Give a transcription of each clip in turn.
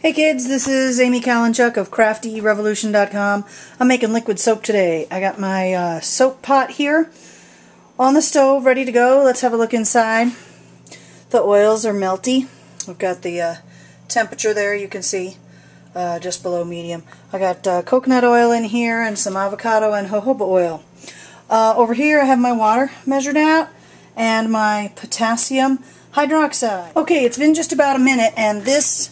Hey kids, this is Amy Kalinchuk of CraftyRevolution.com. I'm making liquid soap today. I got my soap pot here on the stove ready to go. Let's have a look inside. The oils are melty. I've got the temperature there, you can see, just below medium. I got coconut oil in here and some avocado and jojoba oil. Over here I have my water measured out and my potassium hydroxide. Okay, it's been just about a minute and this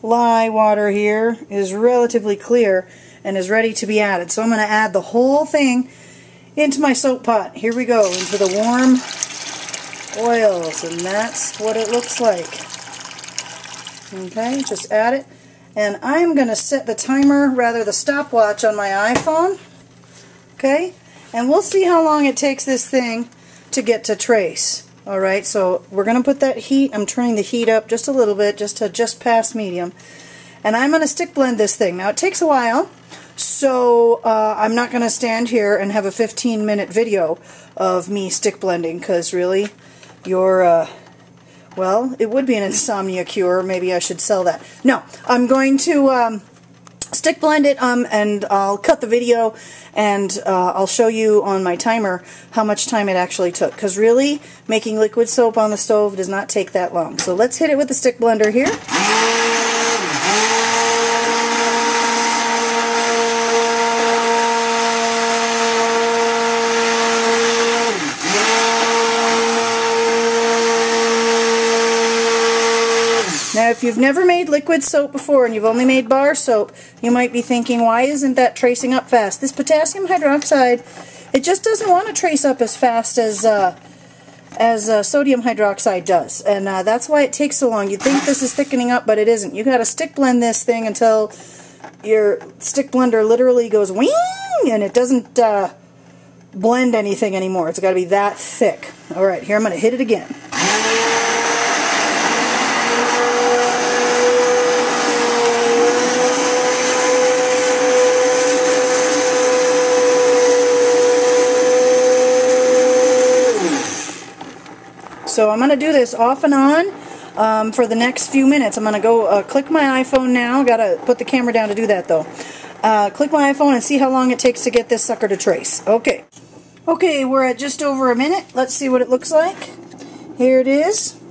lye water here is relatively clear and is ready to be added. So I'm going to add the whole thing into my soap pot. Here we go, into the warm oils, and that's what it looks like. Okay, just add it. And I'm going to set the timer, rather the stopwatch, on my iPhone. Okay, and we'll see how long it takes this thing to get to trace. Alright, so we're going to put that heat, I'm turning the heat up just a little bit, just to just past medium. And I'm going to stick blend this thing. Now it takes a while, so I'm not going to stand here and have a 15-minute video of me stick blending, because really, you're, well, it would be an insomnia cure. Maybe I should sell that. No, I'm going to stick blend it, and I'll cut the video, and I'll show you on my timer how much time it actually took. Because really, making liquid soap on the stove does not take that long. So let's hit it with the stick blender here. Now, if you've never made liquid soap before and you've only made bar soap, you might be thinking, why isn't that tracing up fast? This potassium hydroxide, it just doesn't want to trace up as fast as sodium hydroxide does. And that's why it takes so long. You'd think this is thickening up, but it isn't. You've got to stick blend this thing until your stick blender literally goes wing, and it doesn't blend anything anymore. It's got to be that thick. Alright, here I'm going to hit it again. So I'm going to do this off and on for the next few minutes. I'm going to go click my iPhone now. Got to put the camera down to do that though. Click my iPhone and see how long it takes to get this sucker to trace. Okay. Okay, we're at just over a minute. Let's see what it looks like. Here it is.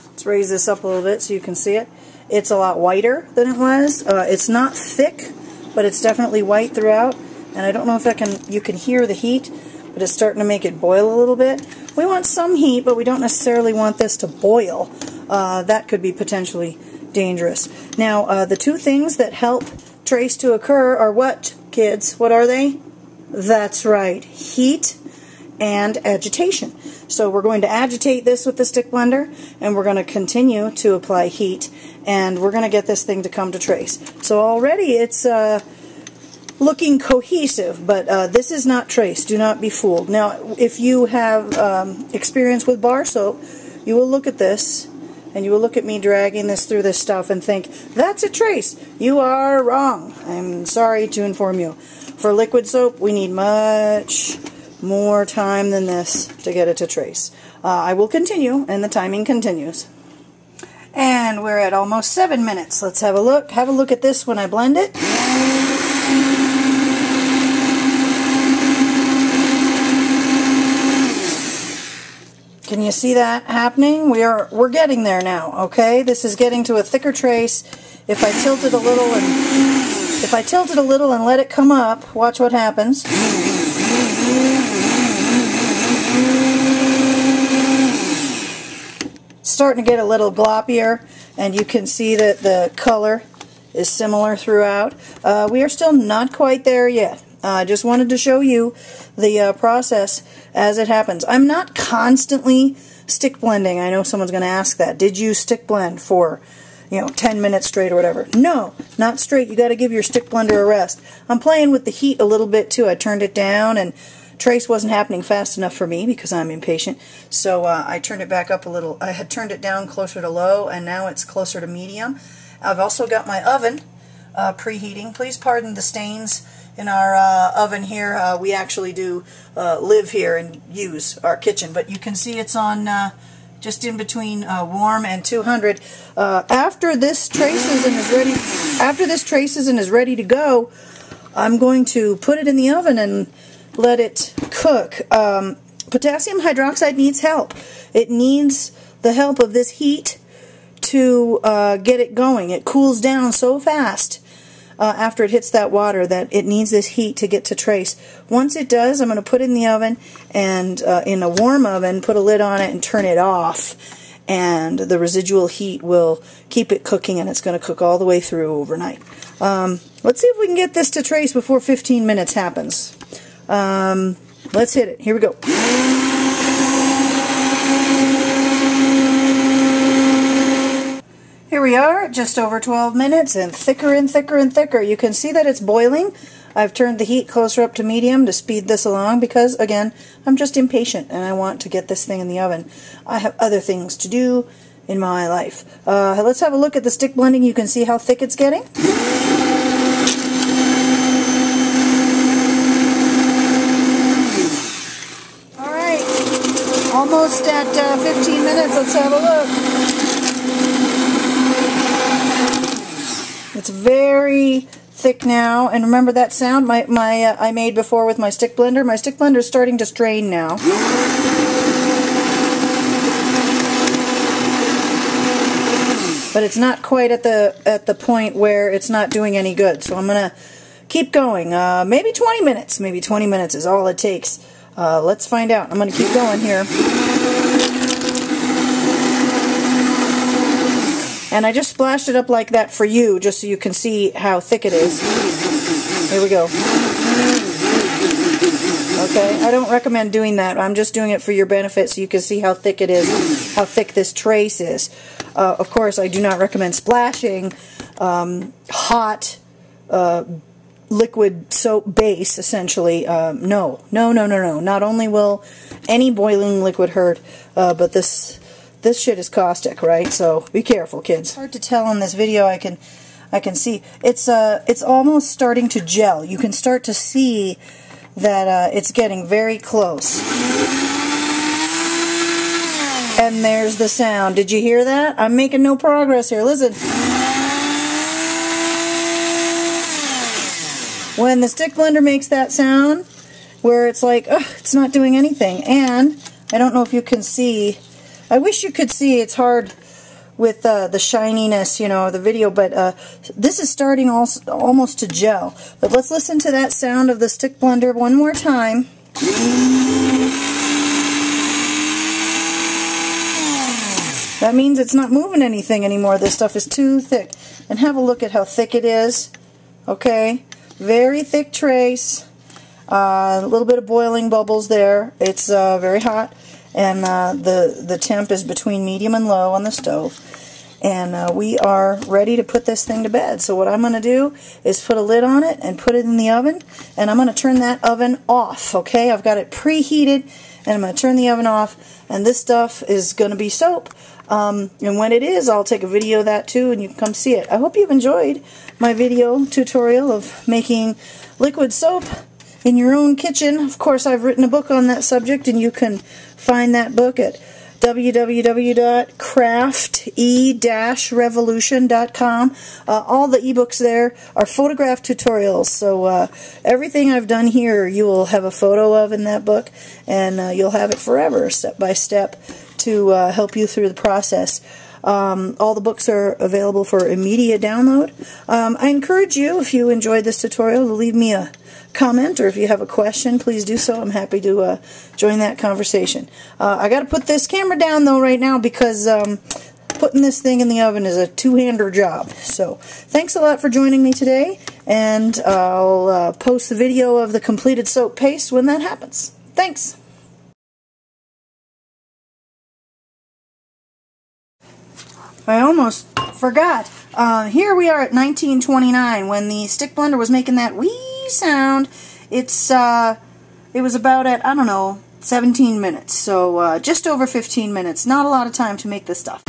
Let's raise this up a little bit so you can see it. It's a lot whiter than it was. It's not thick, but it's definitely white throughout. And I don't know if you can hear the heat, but it's starting to make it boil a little bit. We want some heat, but we don't necessarily want this to boil. That could be potentially dangerous. Now, the two things that help trace to occur are what, kids? What are they? That's right, heat and agitation. So we're going to agitate this with the stick blender, and we're going to continue to apply heat, and we're going to get this thing to come to trace. So already it's looking cohesive, but this is not trace. Do not be fooled. Now, if you have experience with bar soap, you will look at this, and you will look at me dragging this through this stuff and think, that's a trace. You are wrong. I'm sorry to inform you. For liquid soap, we need much more time than this to get it to trace. I will continue, and the timing continues. And we're at almost 7 minutes. Let's have a look. Have a look at this when I blend it. Can you see that happening? We're getting there now, okay? This is getting to a thicker trace. If I tilt it a little and let it come up, watch what happens. It's starting to get a little gloppier, and you can see that the color is similar throughout. We are still not quite there yet. I just wanted to show you the process as it happens. I'm not constantly stick blending. I know someone's going to ask that. Did you stick blend for, 10 minutes straight or whatever? No, not straight. You got to give your stick blender a rest. I'm playing with the heat a little bit too. I turned it down, and trace wasn't happening fast enough for me because I'm impatient. So I turned it back up a little. I had turned it down closer to low, and now it's closer to medium. I've also got my oven preheating. Please pardon the stains in our oven here. We actually do live here and use our kitchen, but you can see it's on just in between warm and 200. After this traces and is ready to go, I'm going to put it in the oven and let it cook. Potassium hydroxide needs help. It needs the help of this heat to get it going. It cools down so fast after it hits that water that it needs this heat to get to trace. Once it does, I'm going to put it in the oven, and in a warm oven, put a lid on it and turn it off. And the residual heat will keep it cooking, and it's going to cook all the way through overnight. Let's see if we can get this to trace before 15 minutes happens. Let's hit it. Here we go. Here we are, just over 12 minutes, and thicker and thicker and thicker. You can see that it's boiling. I've turned the heat closer up to medium to speed this along because, again, I'm just impatient and I want to get this thing in the oven. I have other things to do in my life. Let's have a look at the stick blending. You can see how thick it's getting. Alright, almost at 15 minutes. Let's have a look. It's very thick now, and remember that sound I made before with my stick blender? My stick blender is starting to strain now. But it's not quite at the point where it's not doing any good. So I'm gonna keep going. Maybe 20 minutes. Maybe 20 minutes is all it takes. Let's find out. I'm gonna keep going here. And I just splashed it up like that for you, just so you can see how thick it is. Here we go. Okay, I don't recommend doing that. I'm just doing it for your benefit so you can see how thick it is, how thick this trace is. Of course, I do not recommend splashing hot liquid soap base, essentially. No. Not only will any boiling liquid hurt, but this shit is caustic, right? So be careful, kids. Hard to tell in this video. I can see it's almost starting to gel. You can start to see that it's getting very close. And there's the sound. Did you hear that? I'm making no progress here. Listen. When the stick blender makes that sound, where it's like, ugh, it's not doing anything. And I don't know if you can see. I wish you could see. It's hard with the shininess, you know, of the video, but this is starting almost to gel. But let's listen to that sound of the stick blender one more time. That means it's not moving anything anymore. This stuff is too thick. And have a look at how thick it is. Okay, very thick trace. A little bit of boiling bubbles there. It's very hot. And the temp is between medium and low on the stove. And we are ready to put this thing to bed. So what I'm going to do is put a lid on it and put it in the oven. And I'm going to turn that oven off, okay? I've got it preheated, and I'm going to turn the oven off. And this stuff is going to be soap. And when it is, I'll take a video of that too, and you can come see it. I hope you've enjoyed my video tutorial of making liquid soap in your own kitchen. Of course, I've written a book on that subject, and you can find that book at www.crafte-revolution.com. All the ebooks there are photograph tutorials, so everything I've done here you will have a photo of in that book, and you'll have it forever, step by step, to help you through the process. All the books are available for immediate download. I encourage you, if you enjoyed this tutorial, to leave me a comment, or if you have a question, please do so. I'm happy to join that conversation. I got to put this camera down though right now because putting this thing in the oven is a two-hander job. So thanks a lot for joining me today, and I'll post the video of the completed soap paste when that happens. Thanks. I almost forgot. Here we are at 1929 when the stick blender was making that wee sound. It was about at, I don't know, 17 minutes. So just over 15 minutes. Not a lot of time to make this stuff.